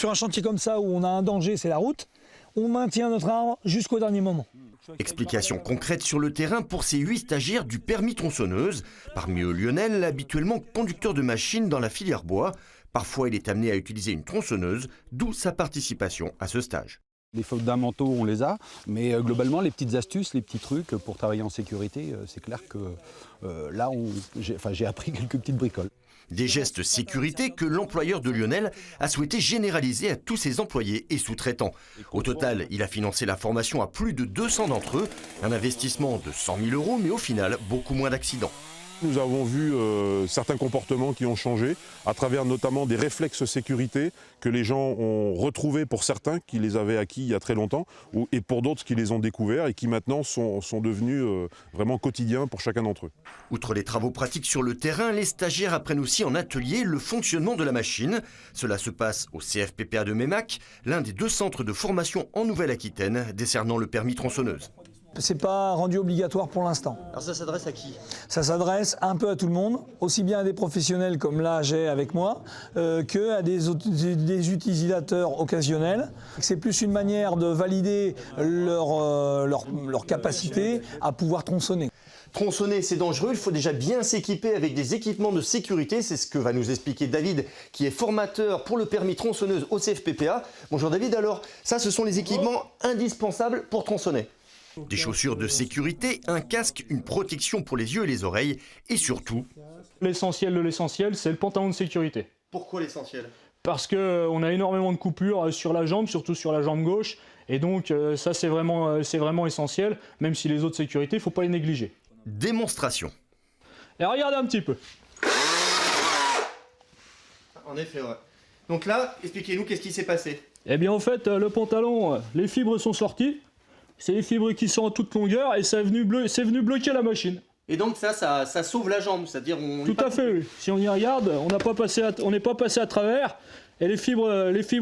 sur un chantier comme ça où on a un danger, c'est la route, on maintient notre arbre jusqu'au dernier moment. Explication concrète sur le terrain pour ces 8 stagiaires du permis tronçonneuse. Parmi eux Lionel, habituellement conducteur de machine dans la filière bois. Parfois il est amené à utiliser une tronçonneuse, d'où sa participation à ce stage. Les fondamentaux, on les a, mais globalement, les petites astuces, les petits trucs pour travailler en sécurité, c'est clair que là, j'ai appris quelques petites bricoles. Des gestes sécurité que l'employeur de Lionel a souhaité généraliser à tous ses employés et sous-traitants. Au total, il a financé la formation à plus de 200 d'entre eux, un investissement de 100 000 €, mais au final, beaucoup moins d'accidents. Nous avons vu certains comportements qui ont changé, à travers notamment des réflexes sécurité que les gens ont retrouvés pour certains qui les avaient acquis il y a très longtemps, et pour d'autres qui les ont découverts et qui maintenant sont devenus vraiment quotidiens pour chacun d'entre eux. Outre les travaux pratiques sur le terrain, les stagiaires apprennent aussi en atelier le fonctionnement de la machine. Cela se passe au CFPPA de Meymac, l'un des 2 centres de formation en Nouvelle-Aquitaine décernant le permis tronçonneuse. C'est pas rendu obligatoire pour l'instant. Alors ça s'adresse à qui? Ça s'adresse un peu à tout le monde, aussi bien à des professionnels comme là j'ai avec moi, qu'à des utilisateurs occasionnels. C'est plus une manière de valider leur capacité à pouvoir tronçonner. Tronçonner, c'est dangereux, il faut déjà bien s'équiper avec des équipements de sécurité. C'est ce que va nous expliquer David, qui est formateur pour le permis tronçonneuse au CFPPA. Bonjour David, alors ça, ce sont les équipements indispensables pour tronçonner. Des chaussures de sécurité, un casque, une protection pour les yeux et les oreilles, et surtout... L'essentiel de l'essentiel, c'est le pantalon de sécurité. Pourquoi l'essentiel? Parce qu'on a énormément de coupures sur la jambe, surtout sur la jambe gauche, et donc ça c'est vraiment essentiel, même si les autres sécurités, il ne faut pas les négliger. Démonstration. Et regardez un petit peu. En effet, ouais. Donc là, expliquez-nous qu'est-ce qui s'est passé. Eh bien en fait, le pantalon, les fibres sont sorties. C'est les fibres qui sont en toute longueur et c'est venu bloquer la machine. Et donc ça sauve la jambe, c'est-à-dire on... Tout à fait, oui. Si on y regarde, on n'est pas passé à travers et les fibres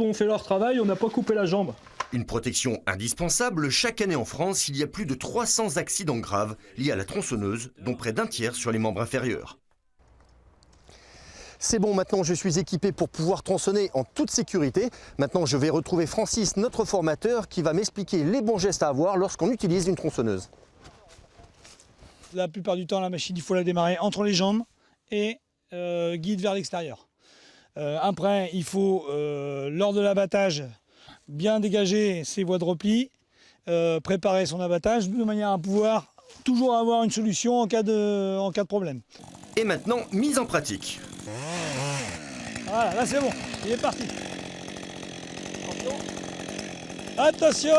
ont fait leur travail, on n'a pas coupé la jambe. Une protection indispensable. Chaque année en France, il y a plus de 300 accidents graves liés à la tronçonneuse, dont près d'un tiers sur les membres inférieurs. C'est bon, maintenant je suis équipé pour pouvoir tronçonner en toute sécurité. Maintenant je vais retrouver Francis, notre formateur, qui va m'expliquer les bons gestes à avoir lorsqu'on utilise une tronçonneuse. La plupart du temps, la machine, il faut la démarrer entre les jambes et guide vers l'extérieur. Après, il faut, lors de l'abattage, bien dégager ses voies de repli, préparer son abattage de manière à pouvoir toujours avoir une solution en cas de problème. Et maintenant, mise en pratique. Voilà, là c'est bon, il est parti. Attention.